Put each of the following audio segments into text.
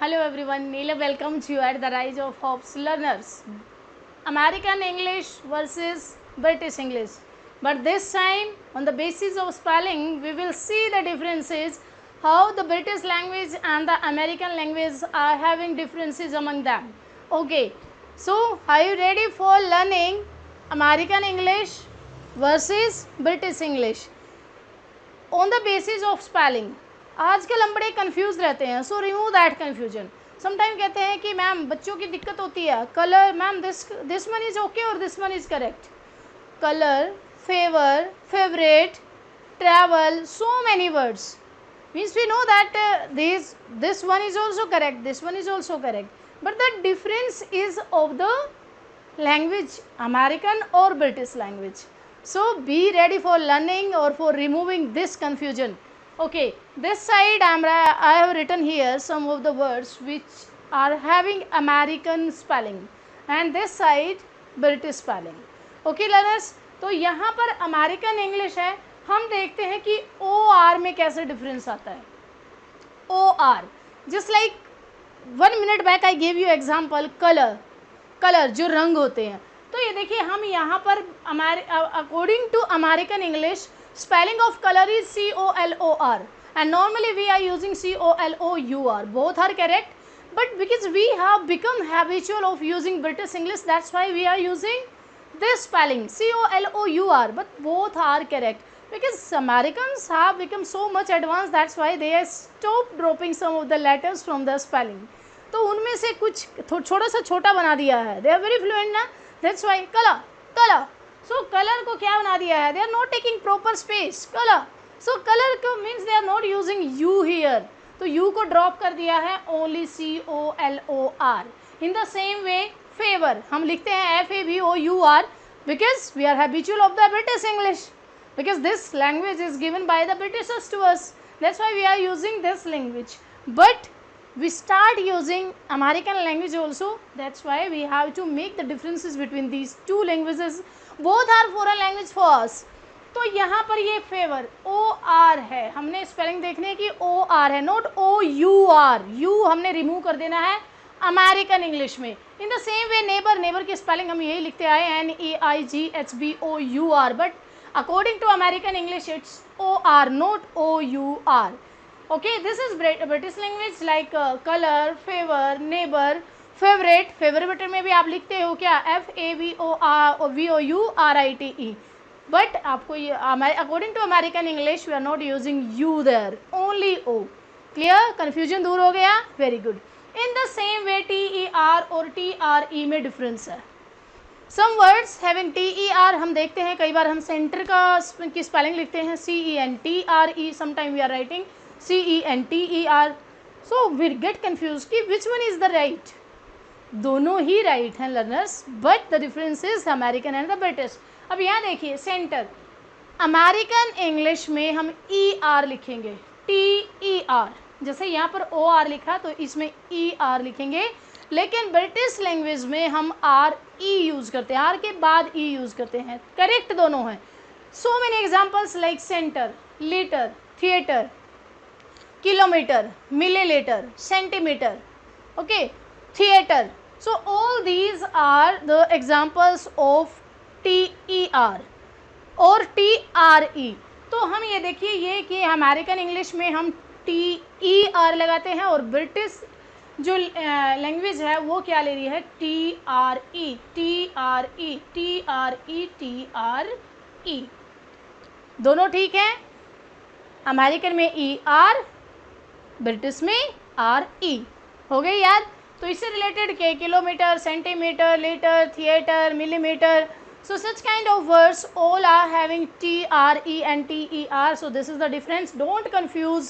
Hello everyone, Neela welcomes you at the Rise of Hope's Learners. American English versus British English. But this time, on the basis of spelling, we will see the differences, how the British language and the American language are having differences among them. Okay, so are you ready for learning American English versus British English? On the basis of spelling. आजकल हम बड़े confuse रहते हैं, so remove that confusion. Sometime कहते हैं कि ma'am बच्चों की दिक्कत होती है, colour ma'am this one is okay और this one is correct. Colour, favour, favourite, travel, so many words means we know that this one is also correct, this one is also correct, but the difference is of the language, American or British language. So be ready for learning or for removing this confusion. Okay, this side I have written here some of the words which are having American spelling and this side British spelling. Okay learners, तो यहाँ पर American English है. हम देखते हैं कि O R में कैसे डिफरेंस आता है. O R just like 1 minute back I gave you example colour जो रंग होते हैं. तो ये देखिए हम यहाँ पर according to American English spelling of color is COLOR and normally we are using COLOUR. Both are correct, but because we have become habitual of using British English, that's why we are using this spelling COLOUR, but both are correct because Americans have become so much advanced, that's why they have stopped dropping some of the letters from the spelling. तो उनमें से कुछ थोड़ा सा छोटा बना दिया है. They are very fluent ना, that's why color. So colour को क्या बना दिया है, they are not taking proper space, colour. So colour को means they are not using U here, तो U को ड्रॉप कर दिया है, only COLOR. In the same way favor हम लिखते हैं FAVOUR because we are habitual of the British English, because this language is given by the Britishers to us, that's why we are using this language. But we start using American language also, that's why we have to make the differences between these two languages. Both are foreign language for us. तो यहाँ पर ये favour OR है, हमने spelling देखने है कि OR है, नॉट OUR. यू हमने रिमूव कर देना है अमेरिकन इंग्लिश में. In the same way neighbour की स्पेलिंग हम यही लिखते आए NEIGHBOUR, but according to American English it's OR not OUR. Okay, this is British language like color, favor, neighbor, favourite में भी आप लिखते हो क्या FAVOURITE, बट आपको ये according to American English we are not using U there, only O. Clear, confusion दूर हो गया, very good. In the same way TER और TRE में डिफरेंस है. सम वर्ड्स हैविंग TER हम देखते हैं, कई बार हम सेंटर की स्पेलिंग लिखते हैं CENTRE, sometime we are writing CENTER. So we get confuse कि which one is the right. दोनों ही राइट हैं learners, but the difference is American and the British. अब यहाँ देखिए सेंटर, अमेरिकन इंग्लिश में हम ER लिखेंगे, TER. जैसे यहाँ पर OR लिखा तो इसमें ER लिखेंगे, लेकिन ब्रिटिश लैंग्वेज में हम RE यूज़ करते हैं, R के बाद E यूज़ करते हैं. करेक्ट दोनों हैं. So many examples like centre, litre, theatre, kilometre, millilitre, centimetre, okay, theatre. So all these are the examples of TER और TRE. तो हम ये देखिए ये कि अमेरिकन इंग्लिश में हम TER लगाते हैं और ब्रिटिश जो लैंग्वेज है वो क्या ले रही है, TRE. दोनों ठीक है. अमेरिकन में ER, ब्रिटिश में RE. हो गई याद. तो इससे रिलेटेड के kilometre, centimetre, litre, theatre, millimetre, so such kind of words all are having TRE and TER, so this is the difference, don't confuse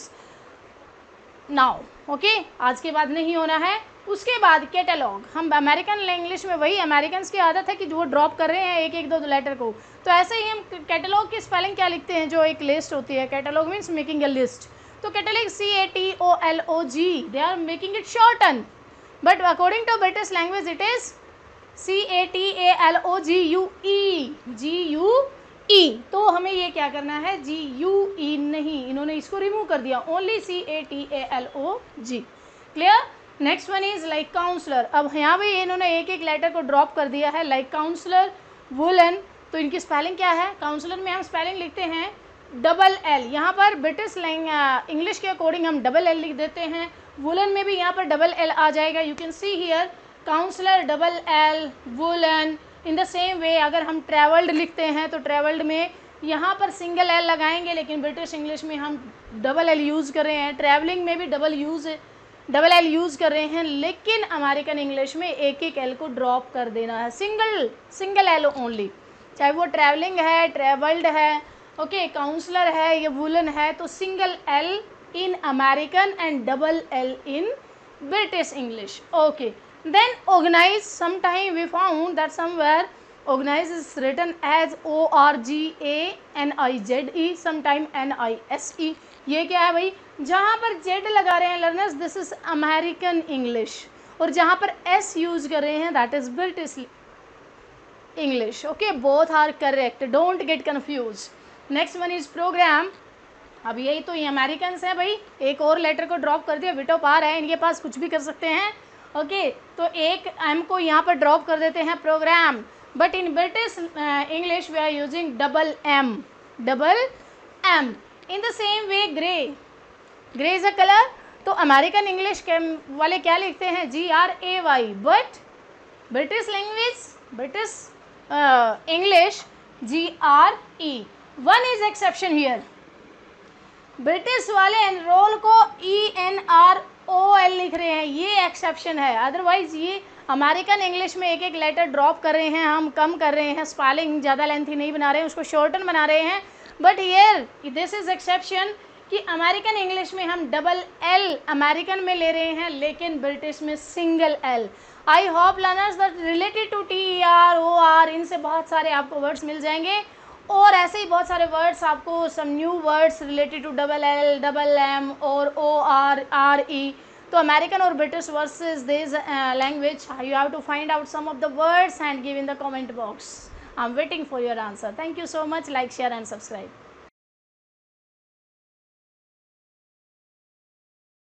now. okay, आज के बाद नहीं होना है. उसके बाद कैटलॉग, हम अमेरिकन इंग्लिश में वही अमेरिकन की आदत है कि जो ड्रॉप कर रहे हैं एक दो लेटर को, तो ऐसे ही हम कैटलॉग की स्पेलिंग क्या लिखते हैं, जो एक लिस्ट होती है. Catalogue means making a list. तो catalogue CATOLOG, they are making it shorten, but according to British language it is GUE. तो हमें ये क्या करना है, GUE नहीं, इन्होंने इसको रिमूव कर दिया, only CATALOG. Clear. Next one is like counsellor. अब यहाँ भी इन्होंने एक एक लेटर को ड्रॉप कर दिया है, लाइक काउंसलर, वुलन। तो इनकी स्पेलिंग क्या है? काउंसलर में हम स्पेलिंग लिखते हैं डबल एल, यहाँ पर ब्रिटिश इंग्लिश के अकॉर्डिंग हम डबल एल लिख देते हैं। वुलन में भी यहाँ पर डबल एल आ जाएगा। You can see here counsellor double L, woollen. In the same way अगर हम ट्रेवल्ड लिखते हैं तो ट्रेवल्ड में यहाँ पर सिंगल एल लगाएंगे, लेकिन ब्रिटिश इंग्लिश में हम डबल एल यूज़ कर रहे हैं। ट्रैवलिंग में भी डबल एल यूज़ कर रहे हैं, लेकिन अमेरिकन इंग्लिश में एक एक एल को ड्रॉप कर देना है, सिंगल एल ओनली। चाहे वो ट्रैवलिंग है, ट्रैवल्ड है, ओके, काउंसलर है या वुलन है, तो single L in American and double L in British English. Okay, then organize, sometime we found that somewhere organize is written as ORGANIZE, sometime NISE। ये क्या है भाई? जहाँ पर Z लगा रहे हैं learners, this is American English, और जहाँ पर S यूज कर रहे हैं that is British English. Okay, both are correct, don't get confuse. Next one is program. अब यही तो ये अमेरिकन है भाई, एक और लेटर को ड्रॉप कर दिया, विटो पार है, इनके पास कुछ भी कर सकते हैं। ओके, तो एक एम को यहाँ पर ड्रॉप कर देते हैं, program. But in British English we are using double M. In the same way grey is a colour, तो अमेरिकन इंग्लिश के वाले क्या लिखते हैं? GRAY, but British English GRE। One is exception here, British वाले एनरोल को ENROL लिख रहे हैं, ये एक्सेप्शन है। अदरवाइज ये अमेरिकन इंग्लिश में एक एक लेटर ड्रॉप कर रहे हैं, हम कम कर रहे हैं, स्पेलिंग ज़्यादा लेंथी नहीं बना रहे हैं, उसको शॉर्टन बना रहे हैं। But here this is exception कि अमेरिकन इंग्लिश में हम डबल एल अमेरिकन में ले रहे हैं, लेकिन ब्रिटिश में single L. I hope learners that related to TER OR इनसे बहुत सारे आपको वर्ड्स मिल जाएंगे, और ऐसे ही बहुत सारे वर्ड्स आपको, some new words related to double L, double M और OR RE। तो अमेरिकन और British versus this language, you have to find out some of the words and give in the comment box. I am waiting for your answer. Thank you so much. Like, share and subscribe.